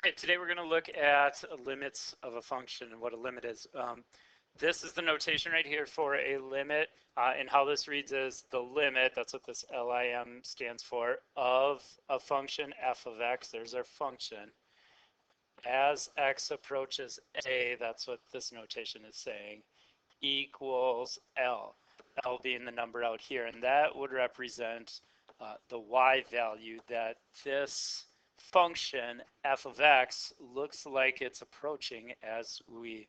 Okay, today we're going to look at limits of a function and what a limit is. This is the notation right here for a limit, and how this reads is the limit, that's what this LIM stands for, of a function f of x, there's our function, as x approaches a, that's what this notation is saying, equals L, L being the number out here, and that would represent the y value that this function f of x looks like it's approaching as we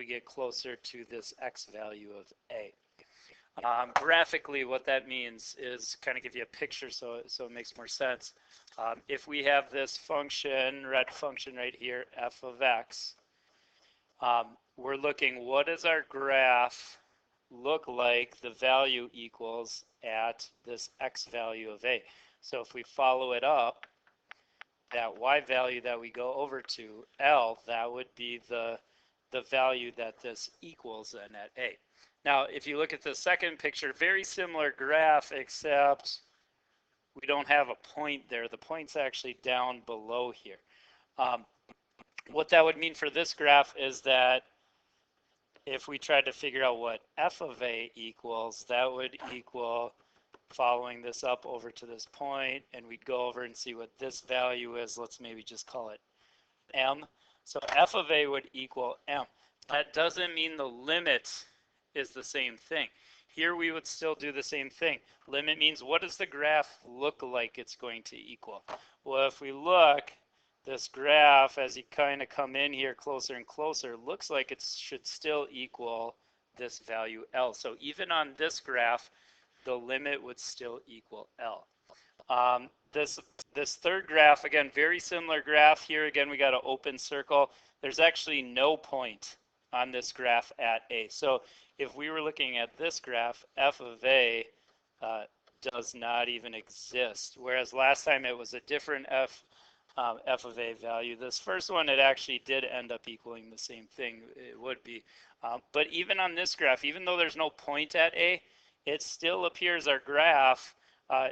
get closer to this x value of a. Graphically, what that means is kind of give you a picture so it makes more sense. If we have this function, red function right here, f of x, we're looking, what does our graph look like the value equals at this x value of a? So if we follow it up, that y value that we go over to, L, that would be the value that this equals then at a. Now, if you look at the second picture, very similar graph, except we don't have a point there. The point's actually down below here. What that would mean for this graph is that if we tried to figure out what f of a equals, that would equal following this up over to this point, and we'd go over and see what this value is. Let's maybe just call it m. So f of a would equal m. That doesn't mean the limit is the same thing. Here we would still do the same thing. Limit means what does the graph look like it's going to equal? Well, if we look, this graph, as you kind of come in here closer and closer, looks like it should still equal this value L. So even on this graph, the limit would still equal L. This third graph, again, very similar graph here. Again, we got an open circle. There's actually no point on this graph at a. So if we were looking at this graph, f of a does not even exist. Whereas last time it was a different f of a value. This first one, it actually did end up equaling the same thing. It would be. But even on this graph, even though there's no point at a, it still appears our graph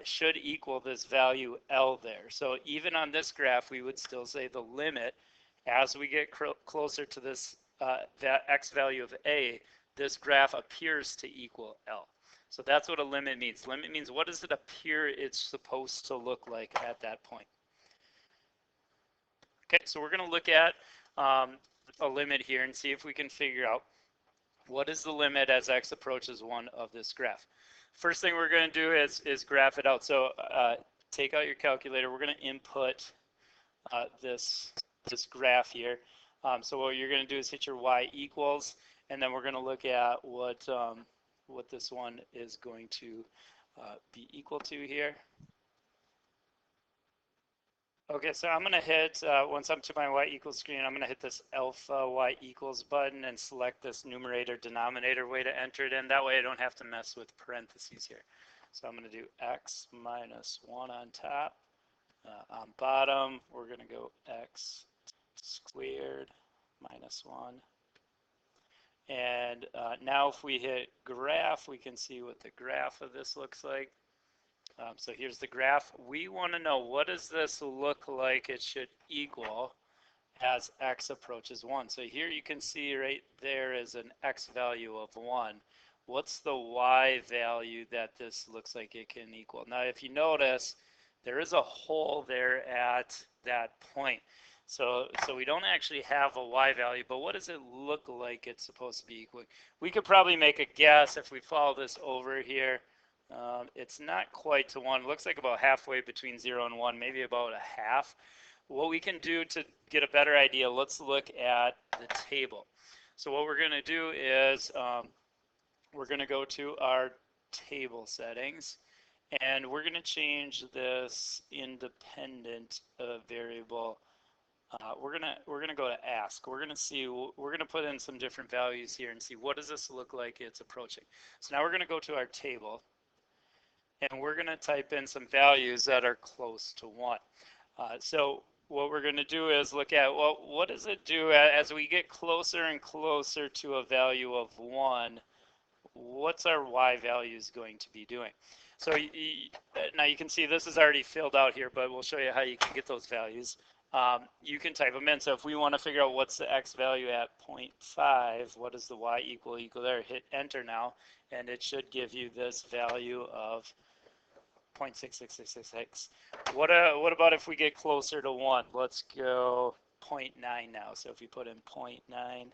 should equal this value L there. So even on this graph, we would still say the limit, as we get closer to this that x value of a, this graph appears to equal L. So that's what a limit means. Limit means what does it appear it's supposed to look like at that point. Okay, so we're going to look at a limit here and see if we can figure out what is the limit as x approaches 1 of this graph. First thing we're going to do is graph it out. So take out your calculator. We're going to input this graph here. So what you're going to do is hit your y equals, and then we're going to look at what this one is going to be equal to here. Okay, so I'm going to hit, once I'm to my y equals screen, I'm going to hit this alpha y equals button and select this numerator denominator way to enter it in. That way I don't have to mess with parentheses here. So I'm going to do x minus 1 on top. On bottom, we're going to go x squared minus 1. And now if we hit graph, we can see what the graph of this looks like. So here's the graph. We want to know, what does this look like it should equal as x approaches 1? So here you can see right there is an x value of 1. What's the y value that this looks like it can equal? Now if you notice, there is a hole there at that point. So we don't actually have a y value, but what does it look like it's supposed to be equal? We could probably make a guess if we follow this over here. It's not quite to 1. It looks like about halfway between 0 and 1, maybe about a half. What we can do to get a better idea, let's look at the table. So what we're going to do is we're going to go to our table settings, and we're going to change this independent variable. We're gonna go to ask. We're gonna put in some different values here and see what does this look like it's approaching. So now we're gonna go to our table, and we're going to type in some values that are close to 1. So what we're going to do is look at, well, what does it do as we get closer and closer to a value of 1? What's our y values going to be doing? So now you can see this is already filled out here, but we'll show you how you can get those values. you can type them in. So if we want to figure out what's the x value at 0.5, what does the y equal there? Hit enter now, and it should give you this value of 0.66666. What about if we get closer to 1? Let's go 0.9 now. So if you put in 0.9,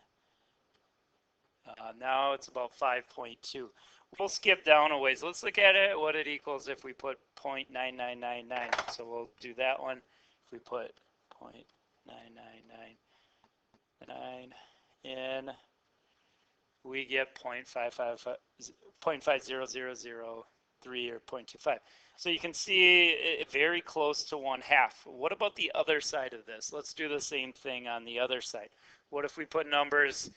now it's about 5.2. We'll skip down a ways. Let's look at it, what it equals if we put 0.9999. So we'll do that one. If we put 0.9999 in, we get 0.50003 or 0.25. So you can see it very close to 1/2. What about the other side of this? Let's do the same thing on the other side. What if we put numbers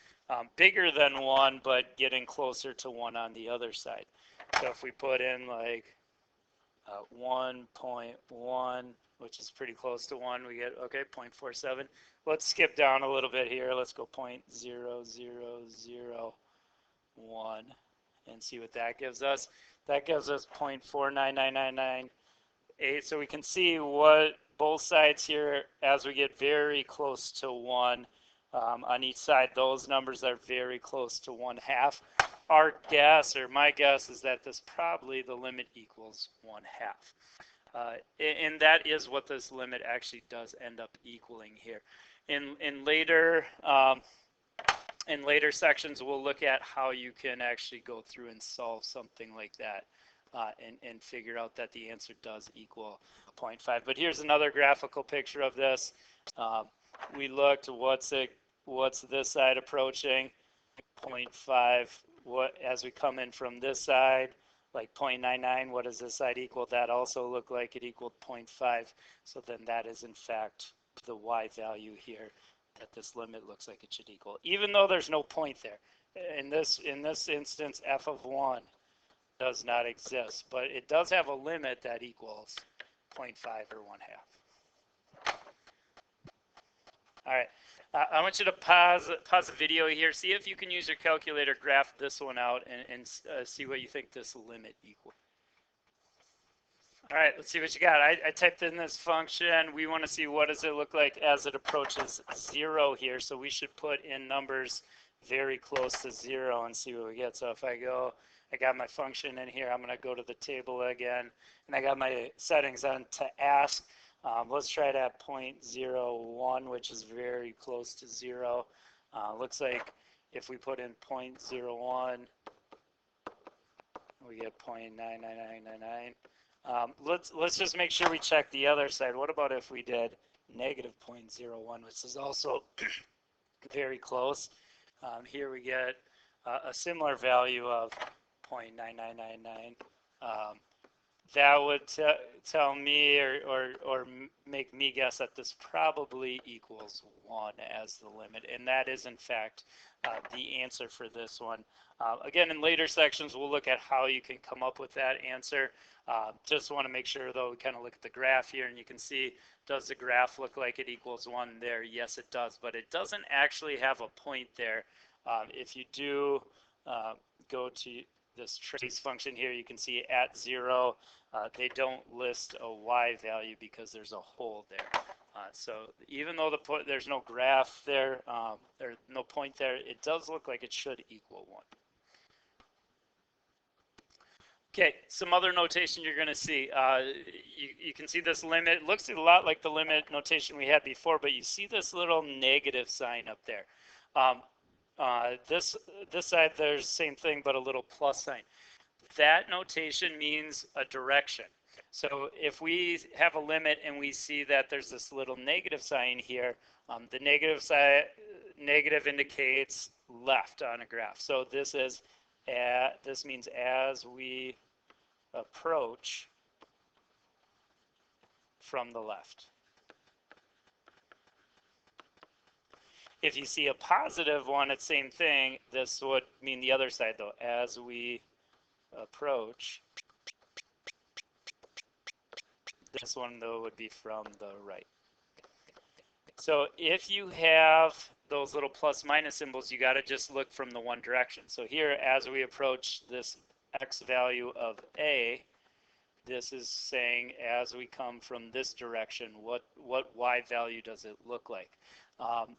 bigger than 1 but getting closer to 1 on the other side? So if we put in like 1.1, which is pretty close to 1, we get, okay, 0.47. Let's skip down a little bit here. Let's go 0.0001 and see what that gives us. That gives us 0.499998. So we can see what both sides here, as we get very close to 1 on each side, those numbers are very close to 1/2. Our guess, or my guess, is that this probably the limit equals 1/2. And that is what this limit actually does end up equaling here. In later sections, we'll look at how you can actually go through and solve something like that and figure out that the answer does equal 0.5. But here's another graphical picture of this. We looked, what's this side approaching? 0.5. What, as we come in from this side, like 0.99, what does this side equal? That also looked like it equaled 0.5. So then that is in fact the y value here that this limit looks like it should equal, even though there's no point there. In this instance, f of 1 does not exist, but it does have a limit that equals 0.5 or 1/2. All right, I want you to pause the video here, see if you can use your calculator, graph this one out, and see what you think this limit equals. All right, let's see what you got. I typed in this function. We want to see what does it look like as it approaches 0 here. So we should put in numbers very close to 0 and see what we get. So if I got my function in here. I'm going to go to the table again, and I got my settings on to ask. Let's try it at 0.01, which is very close to 0. Looks like if we put in 0.01, we get 0.99999. Let's just make sure we check the other side. What about if we did negative 0.01, which is also very close? Here we get a similar value of 0.9999. That would tell me or make me guess that this probably equals 1 as the limit, and that is in fact the answer for this one. Again, in later sections, we'll look at how you can come up with that answer. Just want to make sure, though, we kind of look at the graph here, and you can see, does the graph look like it equals 1 there? Yes, it does, but it doesn't actually have a point there. If you do go to this trace function here, you can see at 0, they don't list a y value because there's a hole there. So even though there's no graph there, there's no point there, it does look like it should equal 1. Okay, some other notation you're going to see. You can see this limit. It looks a lot like the limit notation we had before, but you see this little negative sign up there. This side, there's the same thing, but a little plus sign. That notation means a direction. So if we have a limit and we see that there's this little negative sign here, the negative indicates left on a graph. So this means as we approach from the left. If you see a positive one, it's same thing. This would mean the other side, though. As we approach, this one, though, would be from the right. So if you have those little plus minus symbols, you got to just look from the one direction. So here, as we approach this x value of a, This is saying as we come from this direction, what y value does it look like?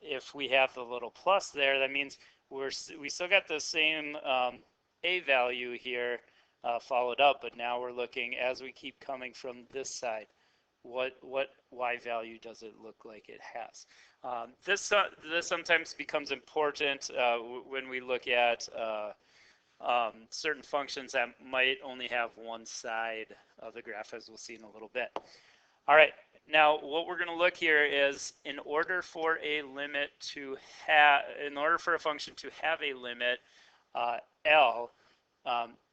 If we have the little plus there, that means we still got the same a value here followed up, but now we're looking as we keep coming from this side, what y value does it look like it has? This sometimes becomes important when we look at certain functions that might only have one side of the graph, as we'll see in a little bit. All right, now what we're going to look here is in order for a function to have a limit L,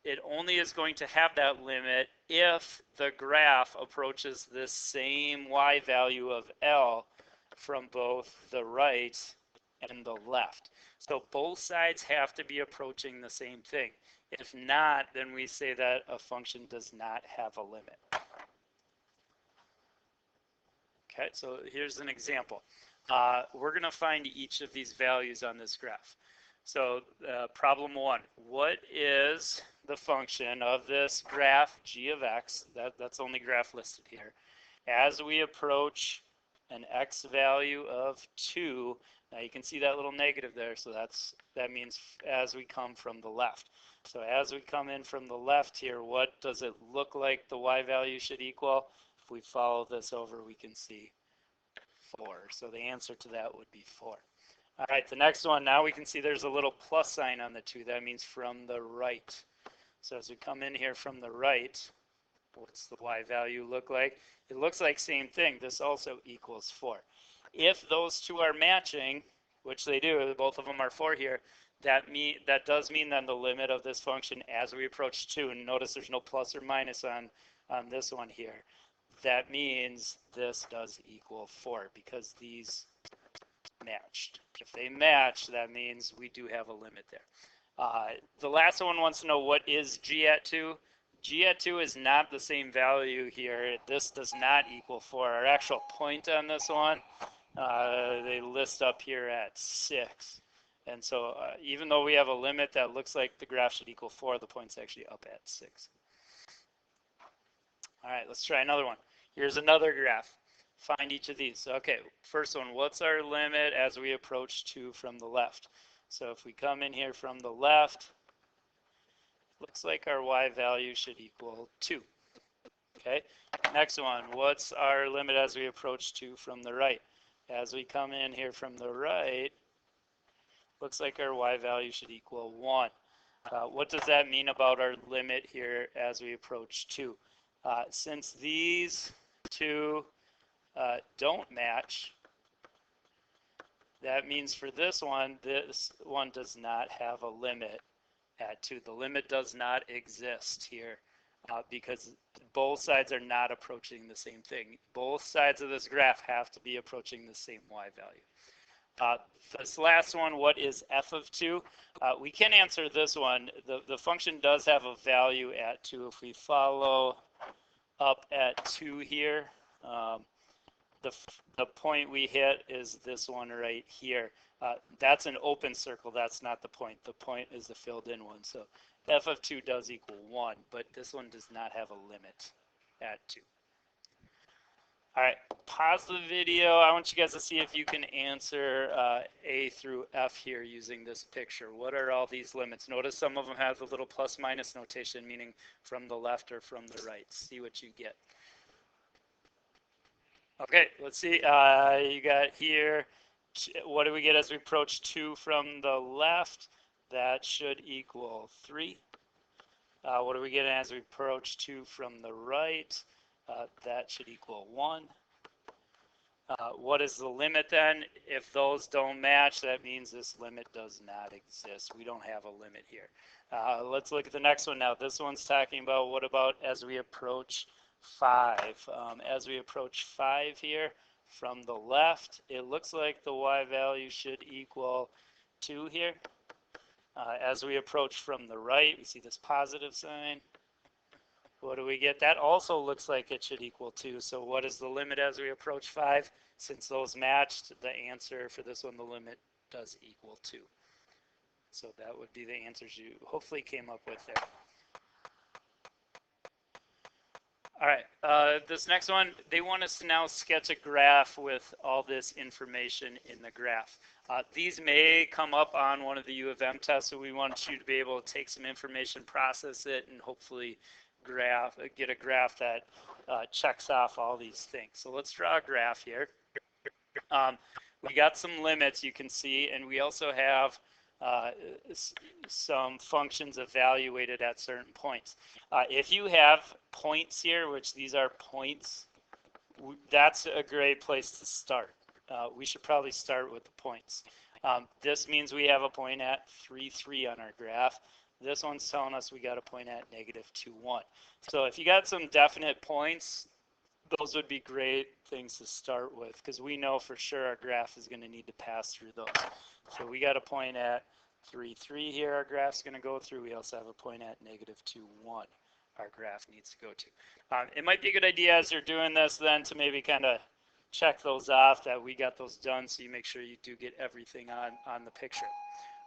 it only is going to have that limit if the graph approaches this same y value of L from both the right and the left. So both sides have to be approaching the same thing. If not, then we say that a function does not have a limit. Okay, so here's an example. We're going to find each of these values on this graph. So problem 1, what is the function of this graph g of x, that's the only graph listed here, as we approach an x value of 2? Now you can see that little negative there, so that means as we come from the left. So as we come in from the left here, what does it look like the y value should equal? If we follow this over, we can see 4. So the answer to that would be 4. All right, the next one, now we can see there's a little plus sign on the 2. That means from the right. So as we come in here from the right, what's the y value look like? It looks like same thing. This also equals 4. If those two are matching, which they do, both of them are 4 here, that does mean then the limit of this function as we approach 2, and notice there's no plus or minus on this one here. That means this does equal 4 because these matched. If they match, that means we do have a limit there. The last one wants to know what is g at 2. G at 2 is not the same value here. This does not equal 4. Our actual point on this one, they list up here at 6. And so even though we have a limit that looks like the graph should equal 4, the point's actually up at 6. All right, let's try another one. Here's another graph. Find each of these. Okay, first one, what's our limit as we approach 2 from the left? So if we come in here from the left, looks like our y value should equal 2. Okay, next one, what's our limit as we approach 2 from the right? As we come in here from the right, looks like our y value should equal 1. What does that mean about our limit here as we approach 2? Since these two don't match, that means for this one does not have a limit at 2. The limit does not exist here because both sides are not approaching the same thing. Both sides of this graph have to be approaching the same y value. This last one, what is f of 2? We can answer this one. The function does have a value at 2. If we follow up at 2 here, the point we hit is this one right here. That's an open circle. That's not the point. The point is the filled in one. So f of 2 does equal 1, but this one does not have a limit at 2. All right, pause the video. I want you guys to see if you can answer A through F here using this picture. What are all these limits? Notice some of them have the little plus minus notation, meaning from the left or from the right. See what you get. Okay, let's see. You got here, what do we get as we approach 2 from the left? That should equal 3. What do we get as we approach 2 from the right? That should equal 1. What is the limit then? If those don't match, that means this limit does not exist. We don't have a limit here. Let's look at the next one now. This one's talking about what about as we approach 5. As we approach 5 here from the left, it looks like the y value should equal 2 here. As we approach from the right, we see this positive sign. What do we get? That also looks like it should equal 2. So what is the limit as we approach 5? Since those matched, the answer for this one, the limit does equal 2. So that would be the answers you hopefully came up with there. All right, this next one, they want us to now sketch a graph with all this information in the graph. These may come up on one of the U of M tests, so we want you to be able to take some information, process it, and hopefully get a graph that checks off all these things. So let's draw a graph here. We got some limits you can see, and we also have uh, some functions evaluated at certain points. If you have points here, which these are points, that's a great place to start. We should probably start with the points. This means we have a point at 3, 3 on our graph. This one's telling us we got a point at negative 2, 1. So if you got some definite points, those would be great things to start with because we know for sure our graph is going to need to pass through those. So we got a point at 3, 3 here our graph's going to go through. We also have a point at negative 2, 1 our graph needs to go to. It might be a good idea as you're doing this then to maybe kind of check those off that we got those done so you make sure you do get everything on the picture.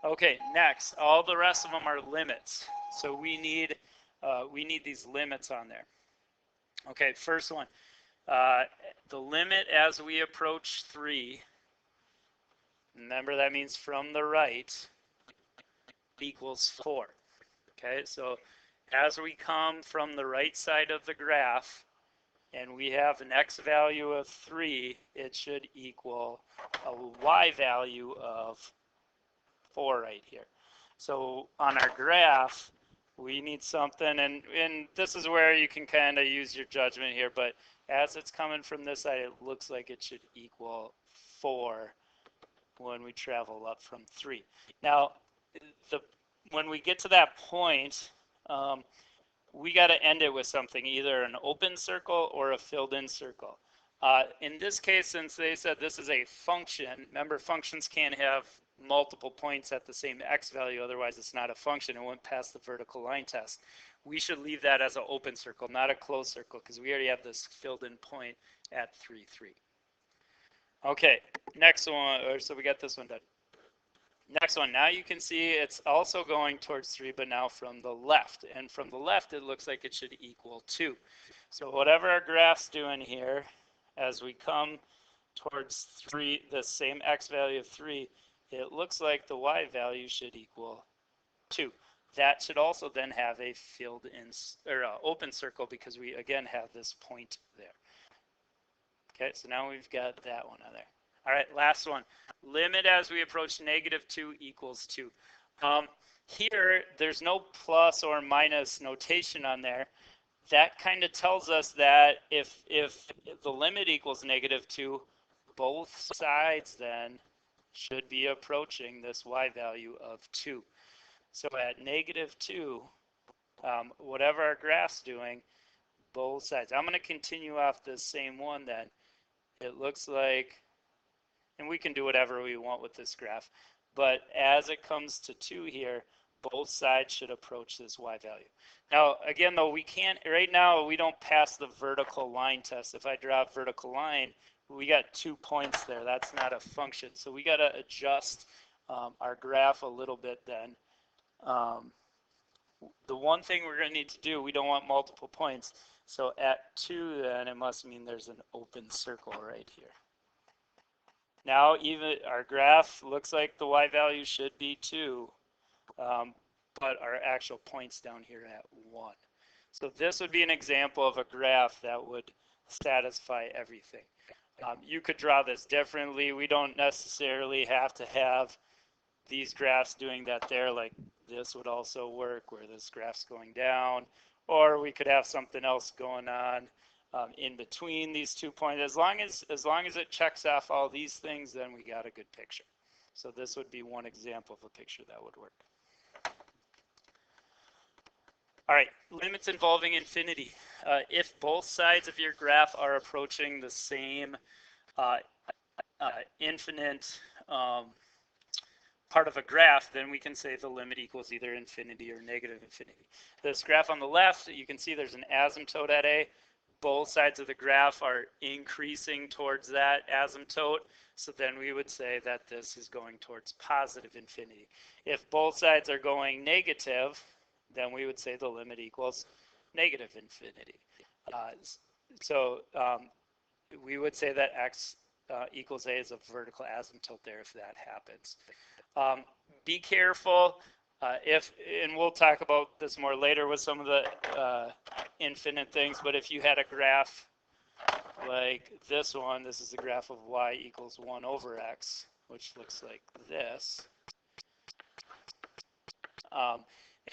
Okay, next, all the rest of them are limits. So we need these limits on there. Okay, first one. The limit as we approach 3, remember that means from the right, equals 4. Okay, so as we come from the right side of the graph and we have an x value of 3, it should equal a y value of 4 right here. So on our graph, we need something, and this is where you can kind of use your judgment here, but as it's coming from this side, it looks like it should equal 4 when we travel up from 3. Now, when we get to that point, we got to end it with something, either an open circle or a filled in circle. In this case, since they said this is a function, remember functions can't have multiple points at the same x value, otherwise it's not a function. It won't pass the vertical line test. We should leave that as an open circle, not a closed circle, because we already have this filled in point at 3, 3. Okay, next one, so we got this one done. Next one, now you can see it's also going towards 3, but now from the left. And from the left, it looks like it should equal 2. So whatever our graph's doing here, as we come towards 3, the same x value of 3, it looks like the y value should equal 2. That should also then have a filled in, or open circle, because we again have this point there. Okay, so now we've got that one on there. All right, last one. Limit as we approach negative 2 equals 2. Here, there's no plus or minus notation on there. That kind of tells us that if the limit equals negative 2, both sides then should be approaching this y value of 2. So at negative 2, whatever our graph's doing, both sides. I'm going to continue off the same one then. It looks like, and we can do whatever we want with this graph, but as it comes to 2 here, both sides should approach this y value. Now, again, though, we can't, right now, we don't pass the vertical line test. If I draw a vertical line, we got 2 points there. That's not a function. So we got to adjust our graph a little bit then. The one thing we're going to need to do, we don't want multiple points. So at 2, then, it must mean there's an open circle right here. Now, even our graph looks like the y value should be 2, but our actual point's down here at 1. So this would be an example of a graph that would satisfy everything. You could draw this differently. We don't necessarily have to have these graphs doing that there. Like this would also work where this graph's going down, or we could have something else going on in between these 2 points. As long as it checks off all these things, then we got a good picture. So this would be one example of a picture that would work. All right, limits involving infinity. If both sides of your graph are approaching the same infinite part of a graph, then we can say the limit equals either infinity or negative infinity. This graph on the left, you can see there's an asymptote at A. Both sides of the graph are increasing towards that asymptote, so then we would say that this is going towards positive infinity. If both sides are going negative, then we would say the limit equals negative infinity. We would say that x equals a is a vertical asymptote there if that happens. Be careful and we'll talk about this more later with some of the infinite things, but if you had a graph like this one, this is the graph of y equals 1 over x, which looks like this.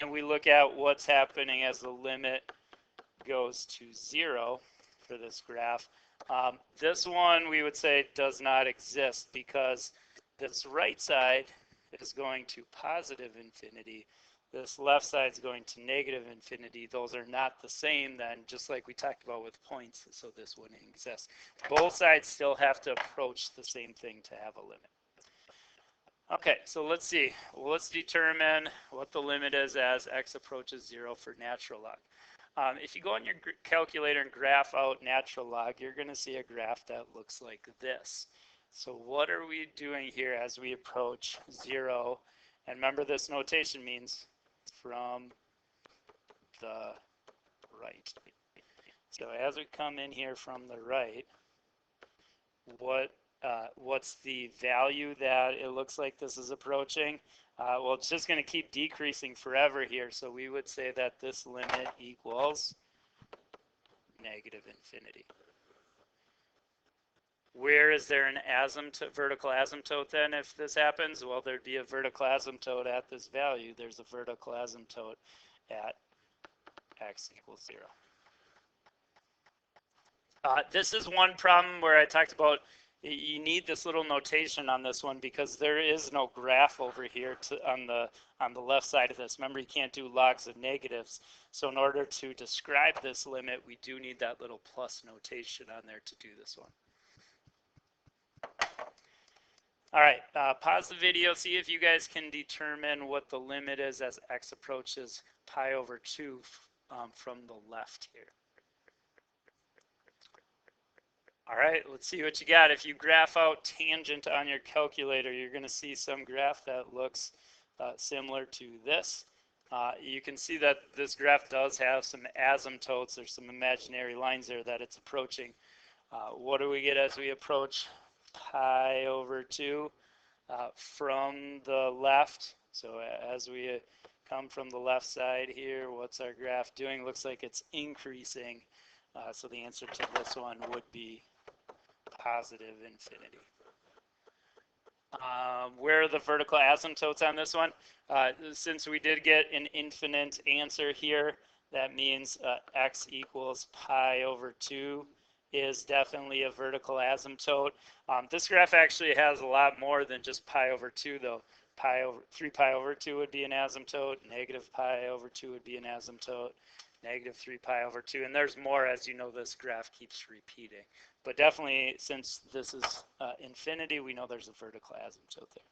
And we look at what's happening as the limit goes to 0 for this graph. This one we would say does not exist because this right side is going to positive infinity. This left side is going to negative infinity. Those are not the same then, just like we talked about with points, so this wouldn't exist. Both sides still have to approach the same thing to have a limit. Okay, so let's see. Well, let's determine what the limit is as x approaches 0 for natural log. If you go on your calculator and graph out natural log, you're going to see a graph that looks like this. So what are we doing here as we approach 0? And remember, this notation means from the right. So as we come in here from the right, what's the value that it looks like this is approaching? Well, it's just going to keep decreasing forever here. So we would say that this limit equals negative infinity. Where is there an asymptote, vertical asymptote then if this happens? Well, there'd be a vertical asymptote at this value. There's a vertical asymptote at x equals 0. This is one problem where I talked about you need this little notation on this one because there is no graph over here on the left side of this. Remember, you can't do logs of negatives. So in order to describe this limit, we do need that little plus notation on there to do this one. All right, pause the video, see if you guys can determine what the limit is as x approaches pi over 2 from the left here. All right, let's see what you got. If you graph out tangent on your calculator, you're going to see some graph that looks similar to this. You can see that this graph does have some asymptotes. There's some imaginary lines there that it's approaching. What do we get as we approach pi over 2 from the left? So as we come from the left side here, what's our graph doing? Looks like it's increasing. So the answer to this one would be positive infinity. Where are the vertical asymptotes on this one? Since we did get an infinite answer here, that means x equals pi over 2 is definitely a vertical asymptote. This graph actually has a lot more than just pi over 2 though. 3 pi over 2 would be an asymptote, negative pi over 2 would be an asymptote, negative 3 pi over 2, and there's more. As you know, this graph keeps repeating. But definitely, since this is infinity, we know there's a vertical asymptote there.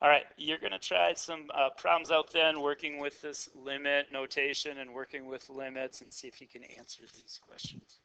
All right, you're going to try some problems out then, working with this limit notation and working with limits and see if you can answer these questions.